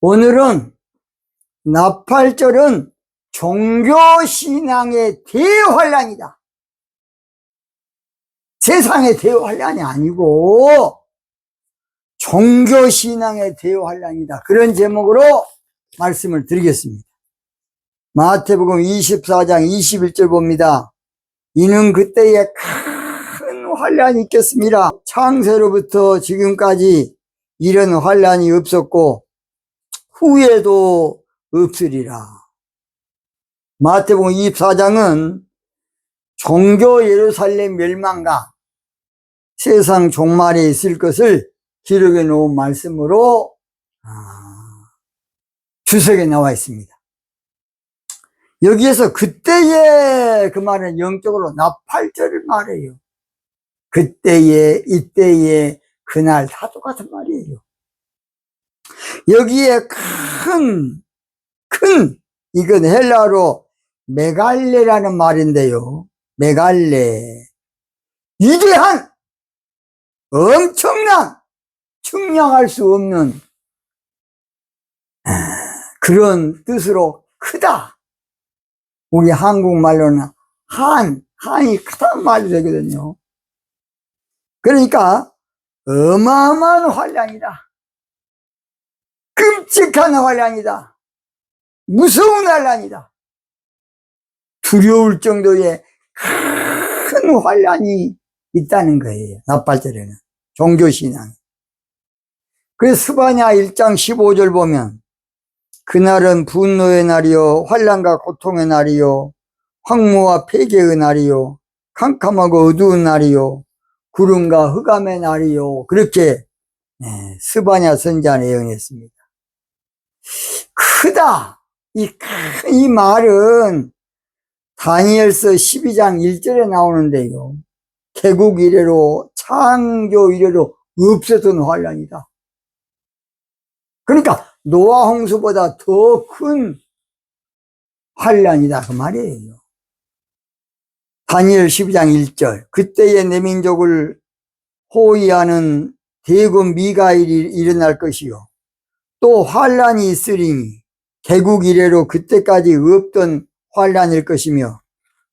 오늘은 나팔절은 종교신앙의 대환란이다. 세상의 대환란이 아니고 종교신앙의 대환란이다. 그런 제목으로 말씀을 드리겠습니다. 마태복음 24장 21절 봅니다. 이는 그때에 큰 환란이 있겠습니다. 창세로부터 지금까지 이런 환란이 없었고 후에도 없으리라. 마태복음 24장은 종교 예루살렘 멸망과 세상 종말에 있을 것을 기록해 놓은 말씀으로 주석에 나와 있습니다. 여기에서 그때의 그 말은 영적으로 나팔절을 말해요. 그때의, 이때의, 그날 다 똑같은 말이에요. 여기에 이건 헬라어로 메갈레라는 말인데요. 메갈레. 위대한, 엄청난, 측량할 수 없는 그런 뜻으로 크다. 우리 한국말로는 한이 크다는 말이 되거든요. 그러니까 어마어마한 환란이다. 끔찍한 환란이다. 무서운 환란이다. 두려울 정도의 큰 환란이 있다는 거예요. 나팔절에는. 종교신앙. 그래서 스바냐 1장 15절 보면 그날은 분노의 날이요 환란과 고통의 날이요 황무와 폐괴의 날이요 캄캄하고 어두운 날이요 구름과 흑암의 날이요 그렇게 스바냐 선지자는 예언했습니다. 크다. 이 말은 다니엘서 12장 1절에 나오는데요. 개국 이래로 창조 이래로 없었던 환란이다. 그러니까 노아 홍수보다 더 큰 환란이다 그 말이에요. 다니엘 12장 1절 그때에 내 민족을 호위하는 대군 미가일이 일어날 것이요 또 환란이 있으리니 개국 이래로 그때까지 없던 환란일 것이며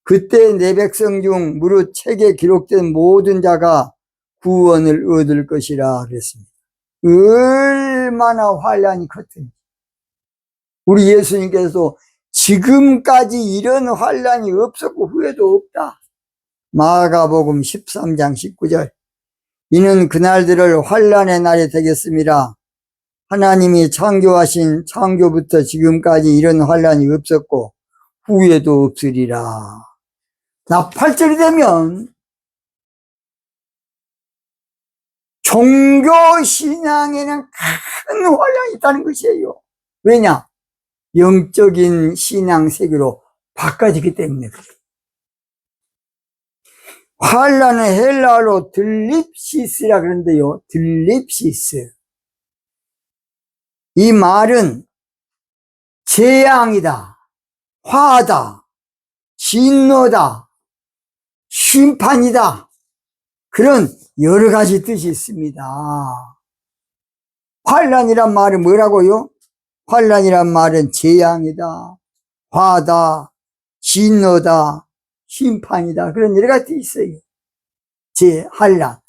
그때 내 백성 중 무릇 책에 기록된 모든 자가 구원을 얻을 것이라 그랬습니다. 얼마나 환란이 컸든지 우리 예수님께서 지금까지 이런 환란이 없었고 후에도 없다. 마가복음 13장 19절 이는 그날들을 환란의 날이 되겠습니다. 하나님이 창조하신 창조부터 지금까지 이런 환란이 없었고 후에도 없으리라. 나팔절이 되면 종교신앙에는 큰 환란이 있다는 것이에요. 왜냐? 영적인 신앙 세계로 바꿔지기 때문에 그래요. 환란은 헬라어로 들립시스라 그러는데요. 들립시스. 이 말은 재앙이다, 화다, 진노다, 심판이다. 그런 여러 가지 뜻이 있습니다. 환란이란 말은 뭐라고요? 환란이란 말은 재앙이다, 화다, 진노다, 심판이다. 그런 여러 가지 뜻이 있어요. 환란.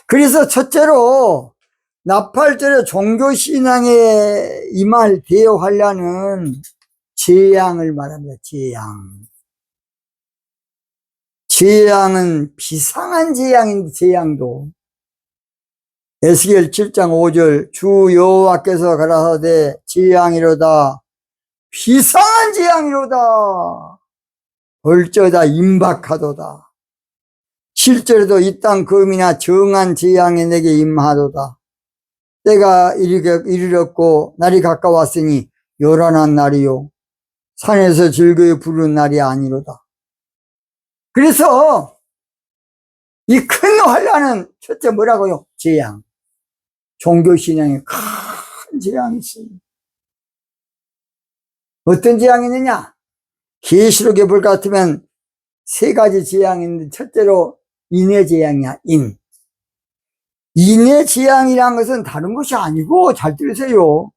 그래서 첫째로 나팔절의 종교신앙에 임할 대환란은 재앙을 말합니다. 재앙은 비상한 재앙인데 재앙도 에스겔 7장 5절 주 여호와께서 가라사대 재앙이로다 비상한 재앙이로다 벌저다 임박하도다 7절에도 이 땅 검이나 정한 재앙이 내게 임하도다 때가 이르렀고 날이 가까웠으니 요란한 날이요 산에서 즐거이 부르는 날이 아니로다. 그래서 이 큰 환란은 첫째 뭐라고요? 재앙. 종교신앙에 큰 재앙이 있어요. 어떤 재앙이 있느냐? 계시록에 볼 것 같으면 세 가지 재앙이 있는데 첫째로 인의 재앙이야. 인의 재앙이란 것은 다른 것이 아니고, 잘 들으세요.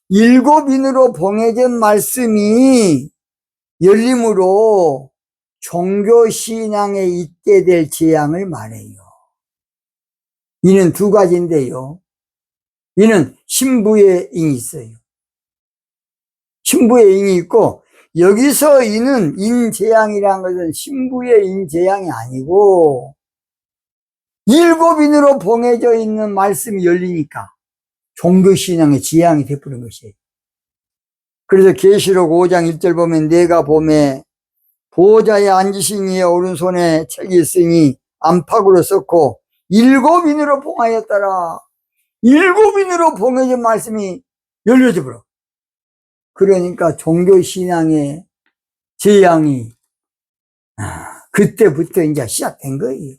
일곱 인으로 봉해진 말씀이 열림으로 종교신앙에 있게 될 재앙을 말해요. 이는 두 가지인데요. 이는 신부의 인이 있어요. 신부의 인이 있고, 여기서 이는 인재앙이라는 것은 신부의 인재앙이 아니고 일곱 인으로 봉해져 있는 말씀이 열리니까 종교신앙의 재앙이 되어버린 것이에요. 그래서 계시록 5장 1절 보면 내가 봄에 보호자의 앉으신 이의 오른손에 책이 있으니 안팎으로 썼고 일곱 인으로 봉하였더라. 일곱 인으로 봉해진 말씀이 열려져 버려. 그러니까 종교신앙의 재앙이 그때부터 이제 시작된 거예요.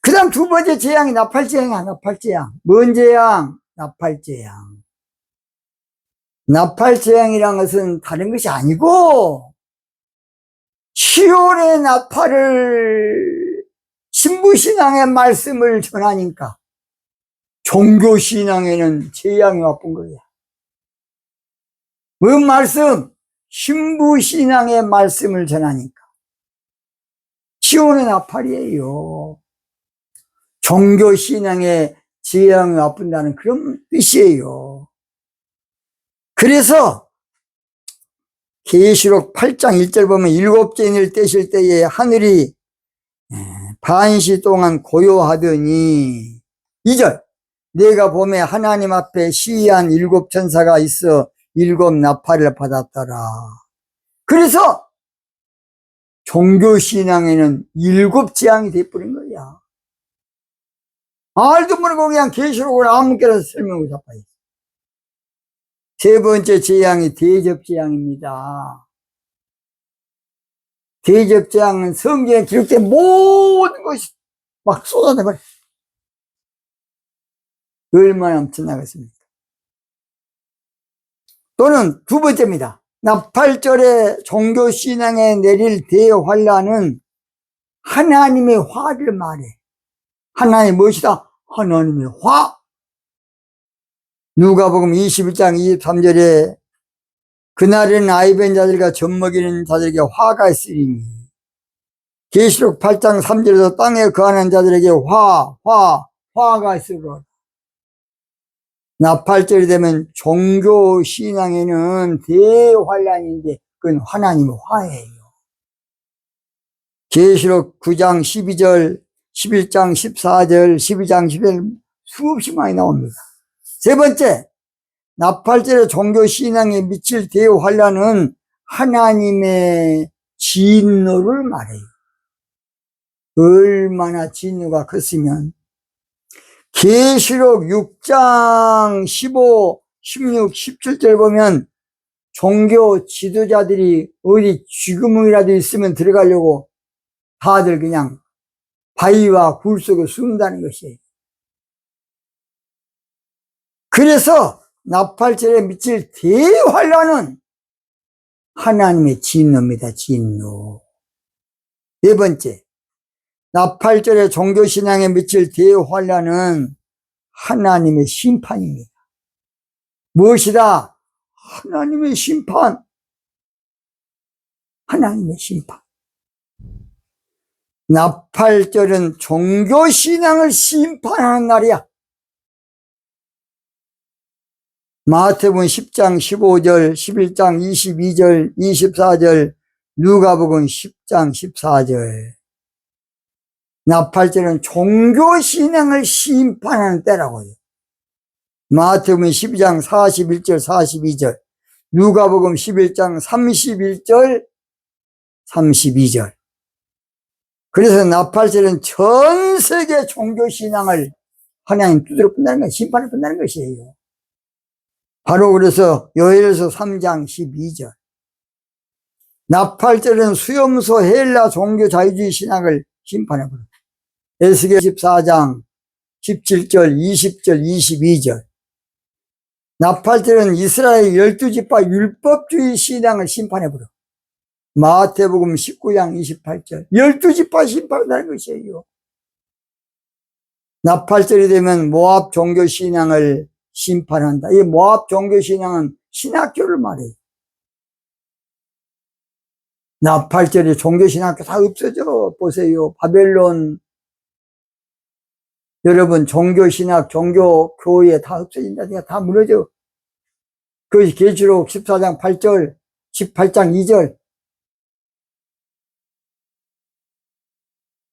그 다음 두 번째 재앙이 나팔재앙이야. 나팔재앙. 뭔 재앙? 나팔재앙. 나팔재앙이란 것은 다른 것이 아니고 시온의 나팔을 신부신앙의 말씀을 전하니까 종교신앙에는 재앙이 와쁜 거야. 뭔 말씀? 신부신앙의 말씀을 전하니까 시온의 나팔이에요. 종교신앙에 재앙이 와쁜다는 그런 뜻이에요. 그래서 계시록 8장 1절 보면 일곱째 인을 떼실 때에 하늘이 반시 동안 고요하더니 2절 내가 봄에 하나님 앞에 시위한 일곱 천사가 있어 일곱 나팔을 받았더라. 그래서 종교신앙에는 일곱 재앙이 되어버린 거야. 알도 모르고 그냥 계시록을 아무렇게나 설명을 잡아요. 세 번째 재앙이 대접재앙입니다. 대접재앙은 성경에 기록된 모든 것이 막 쏟아내버려. 얼마나 엄청나겠습니까? 또는 두 번째입니다. 나팔절에 종교신앙에 내릴 대환란은 하나님의 화를 말해. 하나님의 무엇이다? 하나님의 화. 누가복음 21장 23절에 그날에는 아이벤 자들과 젖먹이는 자들에게 화가 있으리니 계시록 8장 3절에서 땅에 거하는 자들에게 화가 있으리라. 나팔절이 되면 종교신앙에는 대환란인데 그건 하나님의 화예요. 계시록 9장 12절 11장 14절 12장 11절 수없이 많이 나옵니다. 세 번째, 나팔절의 종교신앙에 미칠 대환란은 하나님의 진노를 말해요. 얼마나 진노가 컸으면 계시록 6장 15, 16, 17절 보면 종교 지도자들이 어디 쥐구멍이라도 있으면 들어가려고 다들 그냥 바위와 굴 속에 숨는다는 것이에요. 그래서 나팔절에 미칠 대환란은 하나님의 진노입니다. 진노. 네 번째, 나팔절에 종교신앙에 미칠 대환란은 하나님의 심판입니다. 무엇이다? 하나님의 심판. 하나님의 심판. 나팔절은 종교신앙을 심판하는 날이야. 마태복음 10장 15절, 11장 22절, 24절, 누가복음 10장 14절. 나팔절은 종교신앙을 심판하는 때라고요. 마태복음 12장 41절, 42절, 누가복음 11장 31절, 32절. 그래서 나팔절은 전 세계 종교신앙을 하나님 두드려 푼다는 것, 심판을 푼다는 것이에요. 바로 그래서 요엘서 3장 12절. 나팔절은 수염소 헬라 종교 자유주의 신학을 심판해버려. 에스겔 14장 17절, 20절, 22절. 나팔절은 이스라엘 12지파 율법주의 신앙을 심판해버려. 마태복음 19장 28절. 12지파 심판한다는 것이에요. 나팔절이 되면 모압 종교신앙을 심판한다. 이 모압 종교신앙은 신학교를 말해요. 나팔절에 종교신학교 다 없어져. 보세요. 바벨론, 여러분, 종교신학, 종교교회 다 없어진다. 다 무너져. 그것이 계시록 14장 8절, 18장 2절.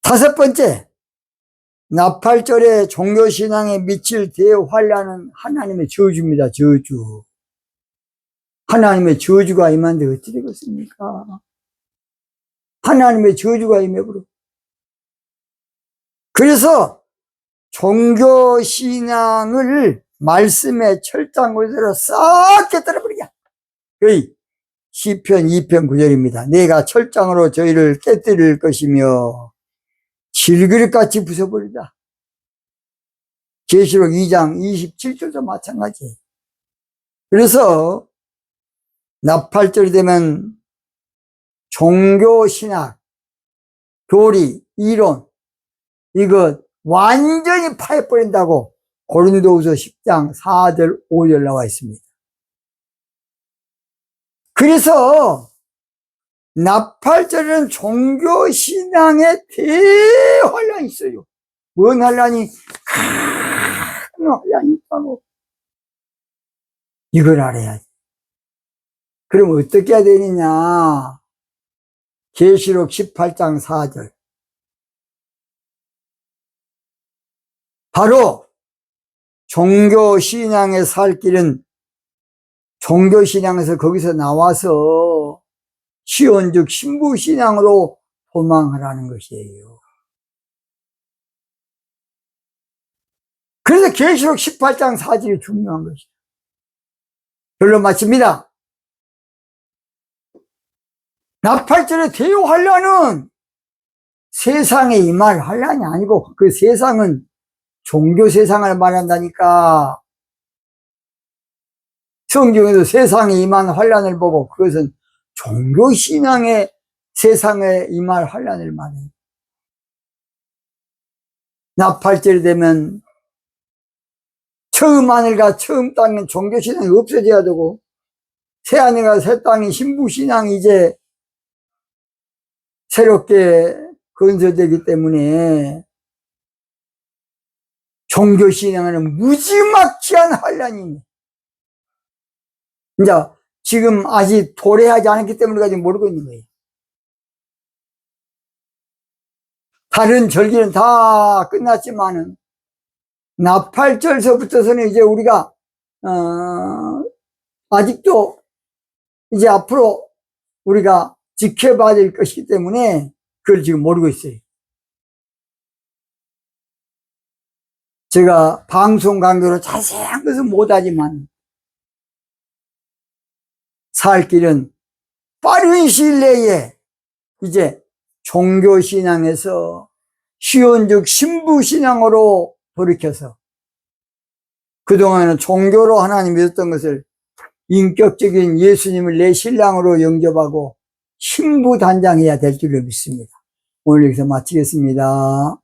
다섯 번째, 나팔절에 종교신앙에 미칠 대환란은 하나님의 저주입니다. 저주. 하나님의 저주가 임한데 어찌 되겠습니까? 하나님의 저주가 임해버려. 그래서 종교신앙을 말씀의 철장고대로 싹 깨뜨려버리자. 그 시편 2편 9절입니다. 내가 철장으로 저희를 깨뜨릴 것이며 질그릇같이 부숴버리다. 계시록 2장 27절도 마찬가지. 그래서 나팔절이 되면 종교신학, 교리, 이론 이거 완전히 파해버린다고 고린도후서 10장 4절 5절 나와 있습니다. 그래서 나팔절은 종교신앙의 대환란이 있어요. 뭔 환란이? 큰 환란이 있다고. 이걸 알아야지. 그럼 어떻게 해야 되느냐? 계시록 18장 4절. 바로 종교신앙에 살 길은 종교신앙에서 거기서 나와서 시온즉 신부신앙으로 도망하라는 것이에요. 그래서 계시록 18장 4절이 중요한 것이에요. 결론 마칩니다. 나팔절의 대환란은 세상에 임할 환란이 아니고 그 세상은 종교 세상을 말한다니까. 성경에도 세상에 임한 환란을 보고 그것은 종교신앙의 세상에 임할 환란을 말해요. 나팔절이 되면 처음 하늘과 처음 땅은 종교신앙이 없어져야 되고 새하늘과 새 땅이 신부신앙이 이제 새롭게 건설되기 때문에 종교신앙은 무지막지한 환란입니다. 이제 지금 아직 도래하지 않았기 때문에 아직 모르고 있는 거예요. 다른 절기는 다 끝났지만은 나팔절서부터서는 이제 우리가 아직도 이제 앞으로 우리가 지켜봐야 될 것이기 때문에 그걸 지금 모르고 있어요. 제가 방송 강도로 자세한 것은 못하지만 살 길은 빠른 시일 내에 이제 종교신앙에서 시온즉 신부신앙으로 돌이켜서 그동안은 종교로 하나님 믿었던 것을 인격적인 예수님을 내 신랑으로 영접하고 신부단장해야 될 줄로 믿습니다. 오늘 여기서 마치겠습니다.